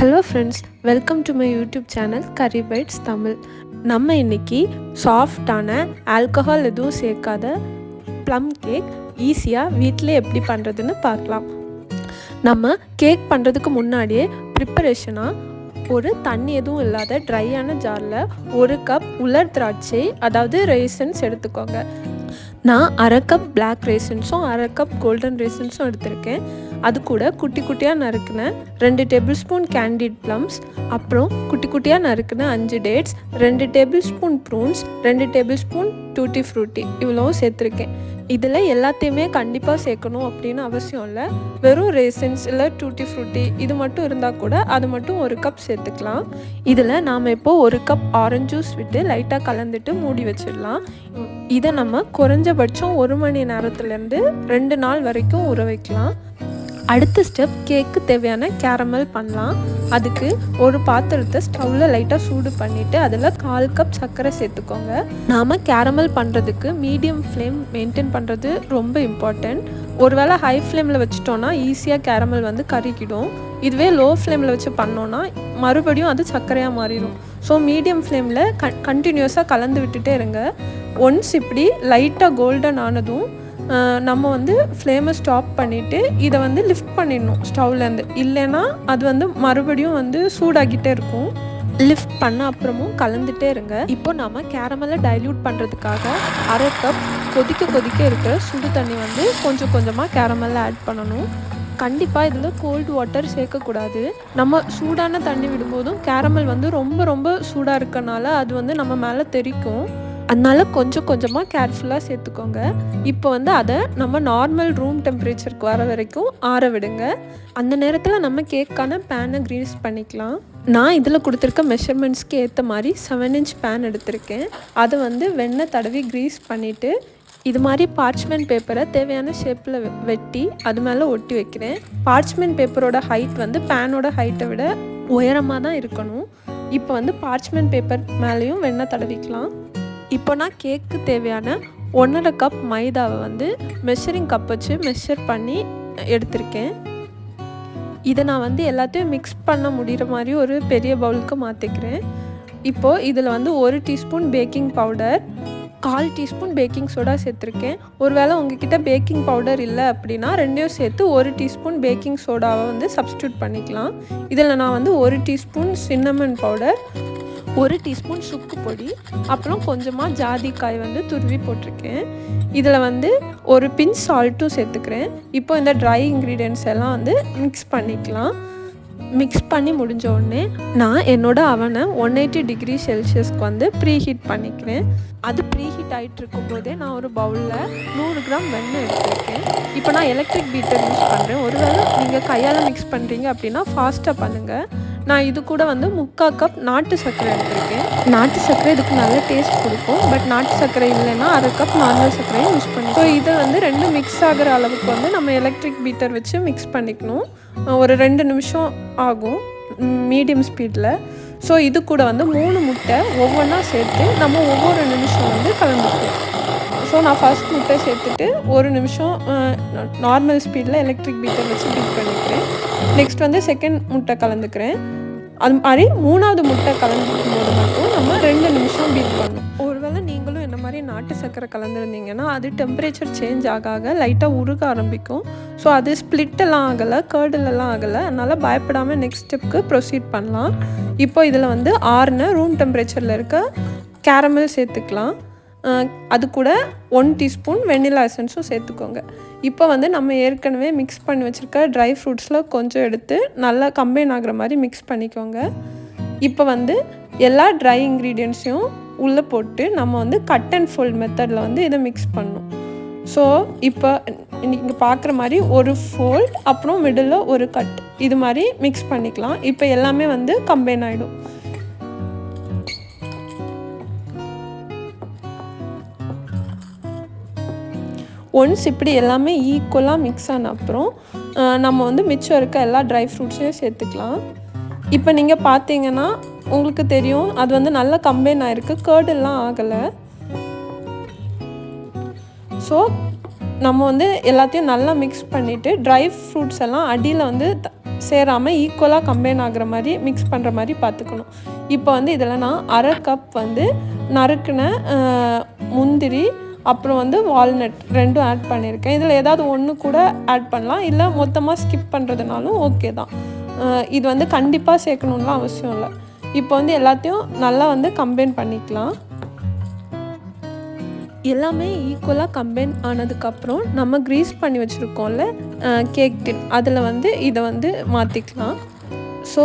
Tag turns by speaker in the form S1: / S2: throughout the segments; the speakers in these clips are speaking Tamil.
S1: Hello friends, welcome to my YouTube channel curry bites Tamil. நம்ம இன்றைக்கி சாஃப்டான ஆல்கஹால் எதுவும் சேர்க்காத ப்ளம் கேக் ஈஸியாக வீட்டில் எப்படி பண்ணுறதுன்னு பார்க்கலாம். நம்ம கேக் பண்ணுறதுக்கு முன்னாடியே ப்ரிப்பரேஷனாக ஒரு தண்ணி எதுவும் இல்லாத ட்ரையான ஜாரில் 1 கப் உலர் திராட்சை, அதாவது ரெய்சன்ஸ் எடுத்துக்கோங்க. நான் 1/2 கப் பிளாக் ரெய்சன்ஸும் 1/2 கப் கோல்டன் ரெய்சன்ஸும் எடுத்திருக்கேன். அது கூட குட்டி குட்டியாக நறுக்கின 2 டேபிள் ஸ்பூன் கேண்டிட் ப்ளம்ஸ், அப்புறம் குட்டி குட்டியாக நறுக்கின 5 dates, 2 table spoon prunes, 2 table spoon tutti frutti இவ்வளவும் சேர்த்துருக்கேன். இதில் எல்லாத்தையுமே கண்டிப்பாக சேர்க்கணும் அப்படின்னு அவசியம் இல்லை. வெறும் ரேசன்ஸ் இல்லை டூட்டி ஃப்ரூட்டி இது மட்டும் இருந்தால் கூட அது மட்டும் 1 கப் சேர்த்துக்கலாம். இதில் நாம் இப்போது 1 கப் ஆரஞ்சு ஜூஸ் விட்டு லைட்டாக கலந்துட்டு மூடி வச்சிடலாம். இதை நம்ம குறைஞ்சபட்சம் 1 மணி நேரத்துலேருந்து 2 நாள் வரைக்கும் ஊற வைக்கலாம். அடுத்த ஸ்டெப், கேக்கு தேவையான கேரமல் பண்ணலாம். அதுக்கு ஒரு பாத்திரத்தை ஸ்டவ்வில் லைட்டாக சூடு பண்ணிவிட்டு அதில் 1/4 கப் சர்க்கரை சேர்த்துக்கோங்க. நாம் கேரமல் பண்ணுறதுக்கு மீடியம் ஃப்ளேம் மெயின்டைன் பண்ணுறது ரொம்ப இம்பார்ட்டண்ட். ஒருவேளை ஹை ஃப்ளேமில் வச்சிட்டோன்னா ஈஸியாக கேரமல் கருகிடும். இதுவே லோ ஃப்ளேமில் வச்சு பண்ணோன்னா மறுபடியும் அது சர்க்கரையாக மாறிடும். ஸோ மீடியம் ஃப்ளேமில் கண்டினியூஸாக கலந்து விட்டுட்டே இருங்க. ஒன்ஸ் இப்படி லைட்டாக கோல்டன் ஆனதும் நம்ம ஃப்ளேமை ஸ்டாப் பண்ணிவிட்டு இதை லிஃப்ட் பண்ணிடணும் ஸ்டவ்லேருந்து. இல்லைன்னா அது மறுபடியும் சூடாகிட்டே இருக்கும். லிஃப்ட் பண்ண அப்புறமும் கலந்துகிட்டே இருங்க. இப்போ நம்ம கேரமலை டைல்யூட் பண்ணுறதுக்காக 1/2 கப் கொதிக்க இருக்கிற சுடு தண்ணி கொஞ்சம் கொஞ்சமாக கேரமலில் ஆட் பண்ணணும். கண்டிப்பாக இதில் கோல்டு வாட்டர் சேர்க்கக்கூடாது. நம்ம சூடான தண்ணி விடும்போதும் கேரமல் ரொம்ப ரொம்ப சூடாக இருக்கனால அது நம்ம மேலே தெறிக்கும். அதனால் கொஞ்சம் கொஞ்சமாக கேர்ஃபுல்லாக சேர்த்துக்கோங்க. இப்போ அதை நம்ம நார்மல் ரூம் டெம்பரேச்சருக்கு வர வரைக்கும் ஆற விடுங்க. அந்த நேரத்தில் நம்ம கேக்கான பேனை க்ரீஸ் பண்ணிக்கலாம். நான் இதில் கொடுத்துருக்க மெஷர்மெண்ட்ஸ்க்கு ஏற்ற மாதிரி 7 இன்ச் பேன் எடுத்திருக்கேன். அதை வெண்ணெய் தடவி க்ரீஸ் பண்ணிவிட்டு இது மாதிரி பார்ச்மெண்ட் பேப்பரை தேவையான ஷேப்பில் வெட்டி அது மேலே ஒட்டி வைக்கிறேன். பார்ச்மெண்ட் பேப்பரோட ஹைட் பேனோட ஹைட்டை விட உயரமாக தான் இருக்கணும். இப்போ பார்ச்மெண்ட் பேப்பர் மேலேயும் வெண்ணெய் தடவிக்கலாம். இப்போ நான் கேக்கு தேவையான 1/2 கப் மைதாவை மெஷரிங் கப் வச்சு மெஷர் பண்ணி எடுத்திருக்கேன். இதை நான் எல்லாத்தையும் மிக்ஸ் பண்ண முடிகிற மாதிரி ஒரு பெரிய பவுலுக்கு மாற்றிக்கிறேன். இப்போது இதில் 1 teaspoon baking powder, 1/4 teaspoon baking soda சேர்த்துருக்கேன். ஒருவேளை உங்ககிட்ட பேக்கிங் பவுடர் இல்லை அப்படின்னா 2யும் சேர்த்து 1 டீஸ்பூன் பேக்கிங் சோடாவை சப்ஸ்டியூட் பண்ணிக்கலாம். இதில் நான் 1 டீஸ்பூன் சின்னமன் பவுடர், 1 டீஸ்பூன் சுக்கு பொடி, அப்புறம் கொஞ்சமாக ஜாதிக்காய் துருவி போட்டிருக்கேன். இதில் ஒரு பிஞ்ச் சால்ட்டும் சேர்த்துக்கிறேன். இப்போ இந்த ட்ரை இன்க்ரீடியன்ட்ஸ் எல்லாம் மிக்ஸ் பண்ணிக்கலாம். மிக்ஸ் பண்ணி முடிஞ்ச உடனே நான் என்னோடய அவனை 180 டிகிரி செல்சியஸ்க்கு ப்ரீ ஹீட் பண்ணிக்கிறேன். அது ப்ரீ ஹீட் ஆகிட்டு இருக்கும்போதே நான் ஒரு பவுலில் 100 கிராம் வெண்ணெய் எடுத்துருக்கேன். இப்போ நான் எலக்ட்ரிக் பீட்டர் யூஸ் பண்ணுறேன். ஒருவேளை நீங்கள் கையால் மிக்ஸ் பண்ணுறீங்க அப்படின்னா ஃபாஸ்ட்டாக பண்ணுங்கள். நான் இது கூட 3/4 கப் நாட்டு சர்க்கரை எடுத்திருக்கேன். நாட்டு சர்க்கரை இதுக்கு நல்ல டேஸ்ட் கொடுக்கும். பட் நாட்டு சர்க்கரை இல்லைன்னா 1/2 கப் நார்மல் சர்க்கரையும் யூஸ் பண்ணி, ஸோ இதை 2 மிக்ஸ் ஆகிற அளவுக்கு நம்ம எலக்ட்ரிக் பீட்டர் வச்சு மிக்ஸ் பண்ணிக்கணும். ஒரு 2 நிமிஷம் ஆகும் மீடியம் ஸ்பீடில். ஸோ இது கூட 3 முட்டை ஒவ்வொன்றா சேர்த்து நம்ம ஒவ்வொரு நிமிஷம் கலந்துக்குவோம். ஸோ நான் ஃபர்ஸ்ட் முட்டை சேர்த்துட்டு 1 நிமிஷம் நார்மல் ஸ்பீடில் எலக்ட்ரிக் பீட்டர் வச்சு பீட் பண்ணிக்கிறேன். நெக்ஸ்ட் செகண்ட் முட்டை கலந்துக்கிறேன். அது மாதிரி 3வது முட்டை கலந்துக்கும் போது மட்டும் நம்ம 2 நிமிஷம் பீட் பண்ணணும். ஒருவேளை நீங்களும் என்ன மாதிரி நாட்டு சர்க்கரை கலந்துருந்தீங்கன்னா அது டெம்பரேச்சர் சேஞ்ச் ஆக லைட்டாக உருக ஆரம்பிக்கும். ஸோ அது ஸ்ப்ளிட்டெல்லாம் ஆகலை, கேர்டலெல்லாம் ஆகலை. அதனால் பயப்படாமல் நெக்ஸ்ட் ஸ்டெப்புக்கு ப்ரொசீட் பண்ணலாம். இப்போ இதில் ஆறுன ரூம் டெம்பரேச்சரில் இருக்க கேரமல் சேர்த்துக்கலாம். அது கூட 1 டீஸ்பூன் வெண்ணிலா எசன்ஸும் சேர்த்துக்கோங்க. இப்போ நம்ம ஏற்கனவே மிக்ஸ் பண்ணி வச்சுருக்க ட்ரை ஃப்ரூட்ஸில் கொஞ்சம் எடுத்து நல்லா கம்பைன் ஆகிற மாதிரி மிக்ஸ் பண்ணிக்கோங்க. இப்போ எல்லா ட்ரை இன்க்ரீடியன்ட்ஸையும் உள்ளே போட்டு நம்ம கட் அண்ட் ஃபோல்ட் மெத்தடில் இதை மிக்ஸ் பண்ணணும். ஸோ இப்போ நீங்கள் பார்க்குற மாதிரி ஒரு ஃபோல்ட், அப்புறம் மிடில் ஒரு கட், இது மாதிரி மிக்ஸ் பண்ணிக்கலாம். இப்போ எல்லாமே கம்பைன் ஆகிடும். ஒன்ஸ் இப்படி எல்லாமே ஈக்குவலாக மிக்ஸ் ஆன அப்புறம் நம்ம மிச்சம் இருக்க எல்லா ட்ரை ஃப்ரூட்ஸையும் சேர்த்துக்கலாம். இப்போ நீங்கள் பார்த்தீங்கன்னா உங்களுக்கு தெரியும் அது நல்லா கம்பைன் ஆகிருக்கு, கேர்டெல்லாம் ஆகலை. ஸோ நம்ம எல்லாத்தையும் நல்லா மிக்ஸ் பண்ணிவிட்டு ட்ரை ஃப்ரூட்ஸ் எல்லாம் அடியில் சேராமல் ஈக்குவலாக கம்பைன் ஆகிற மாதிரி மிக்ஸ் பண்ணுற மாதிரி பார்த்துக்கணும். இப்போ வந்து இதில் நான் அரை கப் வந்து நறுக்குன முந்திரி அப்புறம் வந்து வால்நட் ரெண்டும் ஆட் பண்ணியிருக்கேன். இதில் ஏதாவது ஒன்று கூட ஆட் பண்ணலாம், இல்லை மொத்தமாக ஸ்கிப் பண்ணுறதுனாலும் ஓகே தான். இது வந்து கண்டிப்பாக சேர்க்கணுன்னுலாம் அவசியம் இல்லை. இப்போ வந்து எல்லாத்தையும் நல்லா வந்து கம்பைன் பண்ணிக்கலாம். எல்லாமே ஈக்குவலாக கம்பைன் ஆனதுக்கப்புறம் நம்ம க்ரீஸ் பண்ணி வச்சுருக்கோம்ல கேக் டின், அதில் வந்து இதை வந்து மாற்றிக்கலாம். ஸோ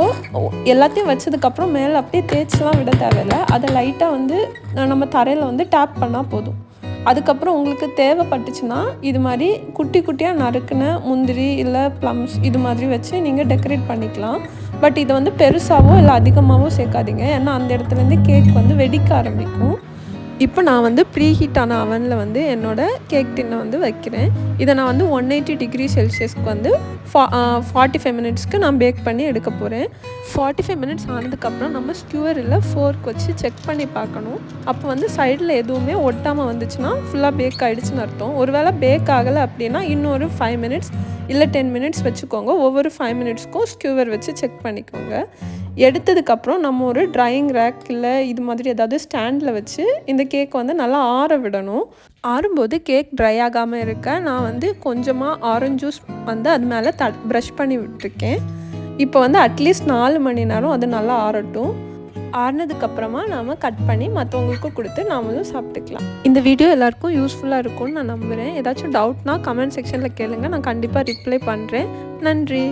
S1: எல்லாத்தையும் வச்சதுக்கப்புறம் மேலே அப்படியே தேய்ச்சிலாம் விட தேவையில்லை. அதை லைட்டாக வந்து நம்ம தரையில் வந்து டேப் பண்ணால் போதும். அதுக்கப்புறம் உங்களுக்கு தேவைப்பட்டுச்சுன்னா இது மாதிரி குட்டி குட்டியாக நறுக்குன முந்திரி இல்லை ப்ளம்ஸ் இது மாதிரி வச்சு நீங்கள் டெக்கரேட் பண்ணிக்கலாம். பட் இதை வந்து பெருசாகவோ இல்லை அதிகமாகவோ சேர்க்காதீங்க, ஏன்னா அந்த இடத்துலேருந்து கேக் வந்து வெடிக்க ஆரம்பிக்கும். இப்போ நான் வந்து ப்ரீ ஹீட்டான அவனில் வந்து என்னோடய கேக் டின்னை வந்து வைக்கிறேன். இதை நான் வந்து 180 டிகிரி செல்சியஸ்க்கு வந்து 45 மினிட்ஸ்க்கு நான் பேக் பண்ணி எடுக்க போகிறேன். 45 மினிட்ஸ் ஆனதுக்கப்புறம் நம்ம ஸ்க்யூவர் இல்லை ஃபோர்க் வச்சு செக் பண்ணி பார்க்கணும். அப்போ வந்து சைடில் எதுவுமே ஒட்டாமல் வந்துச்சுன்னா ஃபுல்லாக பேக் ஆகிடுச்சுன்னு அர்த்தம். ஒருவேளை பேக் ஆகலை அப்படின்னா இன்னொரு 5 மினிட்ஸ் இல்லை 10 மினிட்ஸ் வச்சுக்கோங்க. ஒவ்வொரு 5 மினிட்ஸ்க்கும் ஸ்க்யூவர் வச்சு செக் பண்ணிக்கோங்க. எடுத்ததுக்கப்புறம் நம்ம ஒரு ட்ரையிங் ரேக் இல்லை இது மாதிரி ஏதாவது ஸ்டாண்டில் வச்சு இந்த கேக் வந்து நல்லா ஆற விடணும். ஆறும்போது கேக் ட்ரை ஆகாமல் இருக்க நான் வந்து கொஞ்சமாக ஆரஞ்ச் ஜூஸ் வந்து அது மேலே ப்ரஷ் பண்ணி விட்டுருக்கேன். இப்போ வந்து அட்லீஸ்ட் 4 மணி நேரம் அது நல்லா ஆறட்டும். ஆறினதுக்கப்புறமா நாம் கட் பண்ணி மற்றவங்களுக்கும் கொடுத்து நாமளும் சாப்பிட்டுக்கலாம். இந்த வீடியோ எல்லாருக்கும் யூஸ்ஃபுல்லாக இருக்கும்னு நான் நம்புகிறேன். ஏதாச்சும் டவுட்னா கமெண்ட் செக்ஷனில் கேளுங்க, நான் கண்டிப்பாக ரிப்ளை பண்ணுறேன். நன்றி.